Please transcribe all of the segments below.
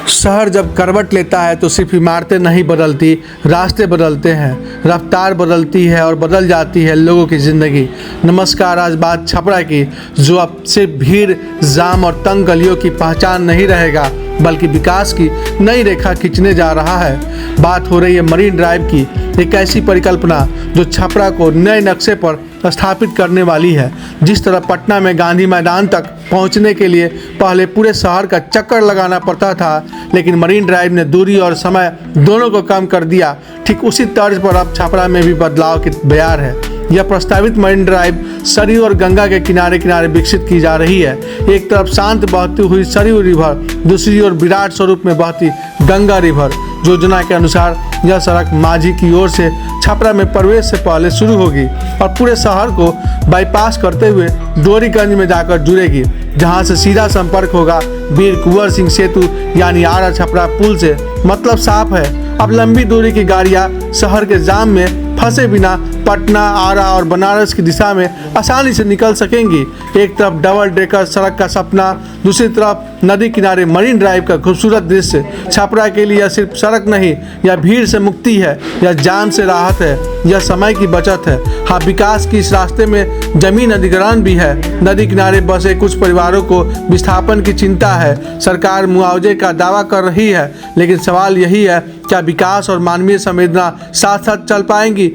शहर जब करवट लेता है तो सिर्फ इमारतें नहीं बदलती, रास्ते बदलते हैं, रफ्तार बदलती है और बदल जाती है लोगों की ज़िंदगी। नमस्कार, आज बात छपरा की, जो अब सिर्फ भीड़, जाम और तंग गलियों की पहचान नहीं रहेगा बल्कि विकास की नई रेखा खींचने जा रहा है। बात हो रही है मरीन ड्राइव की, एक ऐसी परिकल्पना जो छपरा को नए नक्शे पर स्थापित करने वाली है। जिस तरह पटना में गांधी मैदान तक पहुंचने के लिए पहले पूरे शहर का चक्कर लगाना पड़ता था, लेकिन मरीन ड्राइव ने दूरी और समय दोनों को कम कर दिया। ठीक उसी तर्ज पर अब छपरा में भी बदलाव की बयार है। यह प्रस्तावित मरीन ड्राइव सरयू और गंगा के किनारे किनारे विकसित की जा रही है। एक तरफ शांत बहती हुई सरयू रिवर, दूसरी ओर विराट स्वरूप में बहती गंगा रिवर। योजना के अनुसार यह सड़क माझी की ओर से छपरा में प्रवेश से पहले शुरू होगी और पूरे शहर को बाईपास करते हुए डोरीगंज में जाकर जुड़ेगी, जहां से सीधा संपर्क होगा वीर कुंवर सिंह सेतु यानी आरा छपरा पुल से। मतलब साफ है, अब लंबी दूरी की गाड़ियां शहर के जाम में फंसे बिना पटना, आरा और बनारस की दिशा में आसानी से निकल सकेंगी। एक तरफ डबल डेकर सड़क का सपना, दूसरी तरफ नदी किनारे मरीन ड्राइव का खूबसूरत दृश्य। छपरा के लिए यह सिर्फ सड़क नहीं, यह भीड़ से मुक्ति है, यह जाम से राहत है, यह समय की बचत है। हाँ, विकास की इस रास्ते में जमीन अधिग्रहण भी है। नदी किनारे बसे कुछ परिवारों को विस्थापन की चिंता है। सरकार मुआवजे का दावा कर रही है, लेकिन सवाल यही है, क्या विकास और मानवीय संवेदना साथ साथ चल पाएंगी?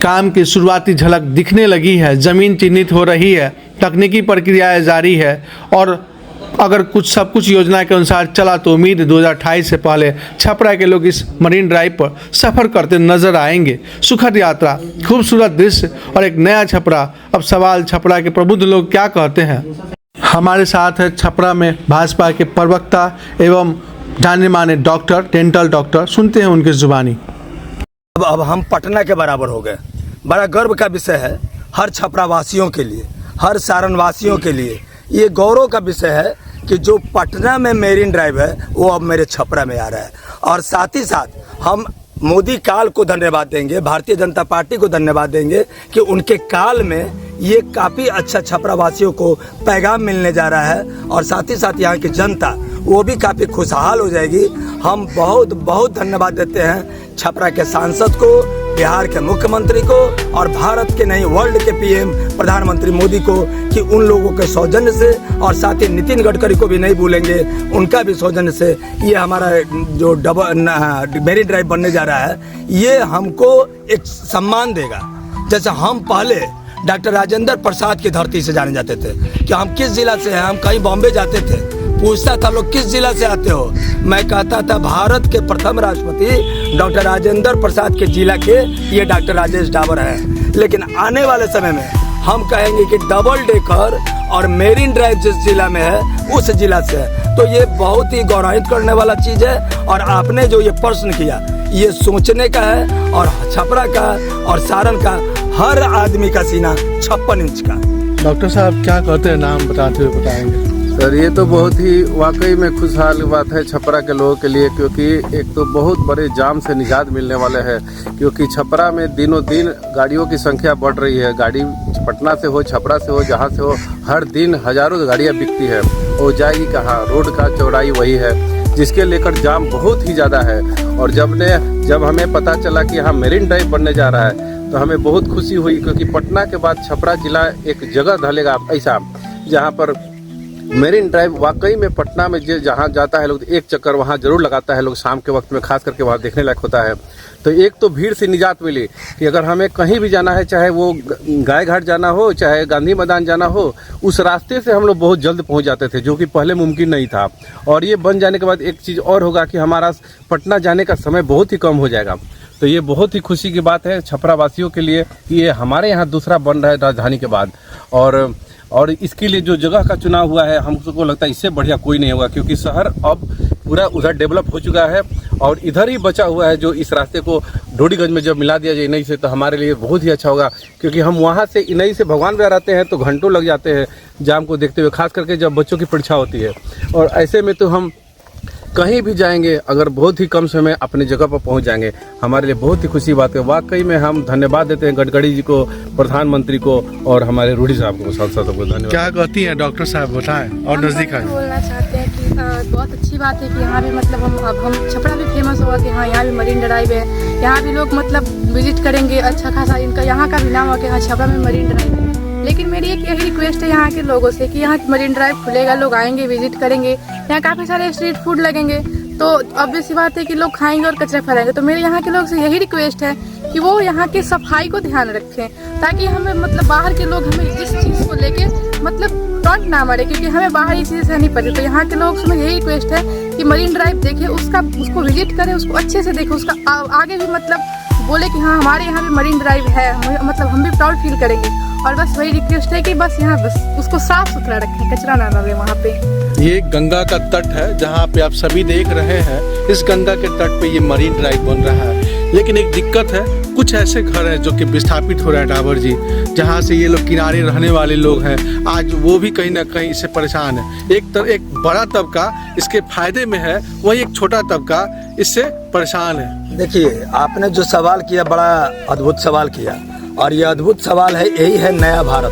काम की शुरुआती झलक दिखने लगी है, जमीन चिन्हित हो रही है, तकनीकी प्रक्रियाएं जारी है और अगर सब कुछ योजना के अनुसार चला तो उम्मीद 2028 से पहले छपरा के लोग इस मरीन ड्राइव पर सफ़र करते नजर आएंगे। सुखद यात्रा, खूबसूरत दृश्य और एक नया छपरा। अब सवाल, छपरा के प्रबुद्ध लोग क्या कहते हैं? हमारे साथ है छपरा में भाजपा के प्रवक्ता एवं जाने माने डॉक्टर, डेंटल डॉक्टर, सुनते हैं उनकी जुबानी। अब हम पटना के बराबर हो गए। बड़ा गर्व का विषय है हर छपरा वासियों के लिए, हर सारण वासियों के लिए। ये गौरव का विषय है कि जो पटना में मेरीन ड्राइव है वो अब मेरे छपरा में आ रहा है। और साथ ही साथ हम मोदी काल को धन्यवाद देंगे, भारतीय जनता पार्टी को धन्यवाद देंगे कि उनके काल में ये काफ़ी अच्छा छपरा वासियों को पैगाम मिलने जा रहा है। और साथ ही साथ यहाँ की जनता वो भी काफ़ी खुशहाल हो जाएगी। हम बहुत बहुत धन्यवाद देते हैं छपरा के सांसद को, बिहार के मुख्यमंत्री को और भारत के नहीं वर्ल्ड के पीएम प्रधानमंत्री मोदी को कि उन लोगों के सौजन्य से, और साथ ही नितिन गडकरी को भी नहीं भूलेंगे, उनका भी सौजन्य से ये हमारा जो मेरीन ड्राइव बनने जा रहा है, ये हमको एक सम्मान देगा। जैसे हम पहले डॉक्टर राजेंद्र प्रसाद की धरती से जाने जाते थे कि हम किस जिला से हैं, हम कहीं बॉम्बे जाते थे, पूछता था लोग किस जिला से आते हो, मैं कहता था भारत के प्रथम राष्ट्रपति डॉक्टर राजेंद्र प्रसाद के जिला के ये डॉक्टर राजेश डाबर हैं। लेकिन आने वाले समय में हम कहेंगे कि डबल डेकर और मेरीन ड्राइव जिस जिला में है उस जिला से है। तो ये बहुत ही गौरवान्वित करने वाला चीज़ है। और आपने जो ये प्रश्न किया, ये सोचने का है। और छपरा का और सारण का हर आदमी का सीना 56 इंच का। डॉक्टर साहब क्या कहते हैं, नाम बताते हुए बताएंगे? सर, ये तो बहुत ही वाकई में खुशहाल बात है छपरा के लोगों के लिए, क्योंकि एक तो बहुत बड़े जाम से निजात मिलने वाले हैं। क्योंकि छपरा में दिनों दिन गाड़ियों की संख्या बढ़ रही है। गाड़ी पटना से हो, छपरा से हो, जहाँ से हो, हर दिन हजारों गाड़ियाँ बिकती है। वो जाएगी कहाँ? रोड का चौड़ाई वही है, जिसके लेकर जाम बहुत ही ज़्यादा है। और जब हमें पता चला कि यहाँ मेरीन ड्राइव बनने जा रहा है तो हमें बहुत खुशी हुई, क्योंकि पटना के बाद छपरा जिला एक जगह ढलेगा ऐसा जहाँ पर मेरीन ड्राइव वाकई में पटना में जहाँ जाता है लोग एक चक्कर वहाँ जरूर लगाता है लोग, शाम के वक्त में खास करके वहाँ देखने लायक होता है। तो एक तो भीड़ से निजात मिली कि अगर हमें कहीं भी जाना है, चाहे वो गाय घाट जाना हो, चाहे गांधी मैदान जाना हो, उस रास्ते से हम लोग बहुत जल्द पहुँच जाते थे, जो कि पहले मुमकिन नहीं था। और ये बन जाने के बाद एक चीज़ और होगा कि हमारा पटना जाने का समय बहुत ही कम हो जाएगा। तो ये बहुत ही खुशी की बात है छपरा वासियों के लिए कि ये हमारे यहाँ दूसरा बन रहा है राजधानी के बाद। और इसके लिए जो जगह का चुनाव हुआ है, हमको लगता है इससे बढ़िया कोई नहीं होगा, क्योंकि शहर अब पूरा उधर डेवलप हो चुका है और इधर ही बचा हुआ है। जो इस रास्ते को डोरीगंज में जब मिला दिया जाए इनई से, तो हमारे लिए बहुत ही अच्छा होगा। क्योंकि हम वहाँ से इनई से भगवान विहार आते हैं तो घंटों लग जाते हैं जाम को देखते हुए, खास करके जब बच्चों की परीक्षा होती है। और ऐसे में तो हम कहीं भी जाएंगे अगर बहुत ही कम समय अपनी जगह पर पहुंच जाएंगे, हमारे लिए बहुत ही खुशी बात है। वाकई में हम धन्यवाद देते हैं गडकरी जी को, प्रधानमंत्री को और हमारे रूडी साहब को, सांसद को धन्यवाद। क्या कहती हैं डॉक्टर साहब, बताएं और नजदीक आए। बोलना चाहते हैं कि बहुत अच्छी बात है कि यहाँ भी मतलब हम छपरा भी फेमस हुआ कि हाँ यहाँ भी मरीन ड्राइव है। यहाँ भी लोग मतलब विजिट करेंगे, अच्छा खासा इनका यहाँ का भी नाम हो कि हाँ छपरा में मरीन ड्राइव है। लेकिन मेरी एक यही रिक्वेस्ट है यहाँ के लोगों से कि यहाँ मरीन ड्राइव खुलेगा, लोग आएंगे, विजिट करेंगे, यहाँ काफ़ी सारे स्ट्रीट फूड लगेंगे, तो ऑब्वियस सी बात है कि लोग खाएंगे और कचरा फैलाएंगे। तो मेरे यहाँ के लोग से यही रिक्वेस्ट है कि वो यहाँ की सफाई को ध्यान रखें, ताकि हमें मतलब बाहर के लोग हमें इस चीज़ को लेके मतलब टॉन्ट ना मारे, क्योंकि हमें बाहर ये चीज़ नहीं पड़ी। तो यहाँ के लोग से यही रिक्वेस्ट है कि मरीन ड्राइव देखें, उसको विजिट करें, उसको अच्छे से देखें, उसका आगे भी मतलब बोले कि हाँ हमारे यहाँ भी मरीन ड्राइव है, मतलब हम भी प्राउड फील करेंगे। और बस वही रिक्वेस्ट है कि बस यहाँ बस उसको साफ सुथरा रखें, कचरा ना डालें वहाँ पे। ये गंगा का तट है जहाँ पे आप सभी देख रहे हैं। इस गंगा के तट पे ये मरीन ड्राइव बन रहा है, लेकिन एक दिक्कत है, कुछ ऐसे घर हैं जो कि विस्थापित हो रहे हैं डाबर जी, जहाँ से ये लोग किनारे रहने वाले लोग हैं, आज वो भी कहीं ना कहीं इससे परेशान है। एक बड़ा तबका इसके फायदे में है, वही एक छोटा तबका इससे परेशान है। देखिए, आपने जो सवाल किया बड़ा अद्भुत सवाल किया, और ये अद्भुत सवाल है, यही है नया भारत,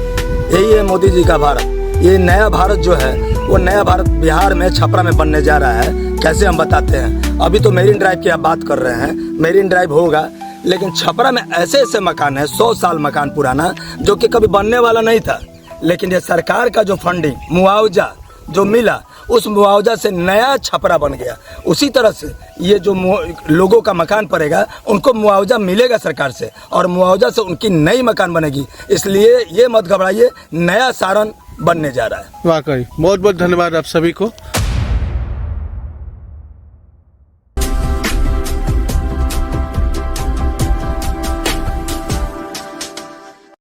यही है मोदी जी का भारत। ये नया भारत जो है वो नया भारत बिहार में छपरा में बनने जा रहा है। कैसे हम बताते हैं, अभी तो मेरीन ड्राइव की आप बात कर रहे हैं, मेरीन ड्राइव होगा, लेकिन छपरा में ऐसे ऐसे मकान है, 100 साल मकान पुराना, जो कि कभी बनने वाला नहीं था। लेकिन ये सरकार का जो फंडिंग, मुआवजा जो मिला, उस मुआवजा से नया छपरा बन गया। उसी तरह से ये जो लोगों का मकान पड़ेगा, उनको मुआवजा मिलेगा सरकार से, और मुआवजा से उनकी नई मकान बनेगी। इसलिए ये मत घबराइए, नया सारण बनने जा रहा है। वाकई बहुत बहुत धन्यवाद आप सभी को।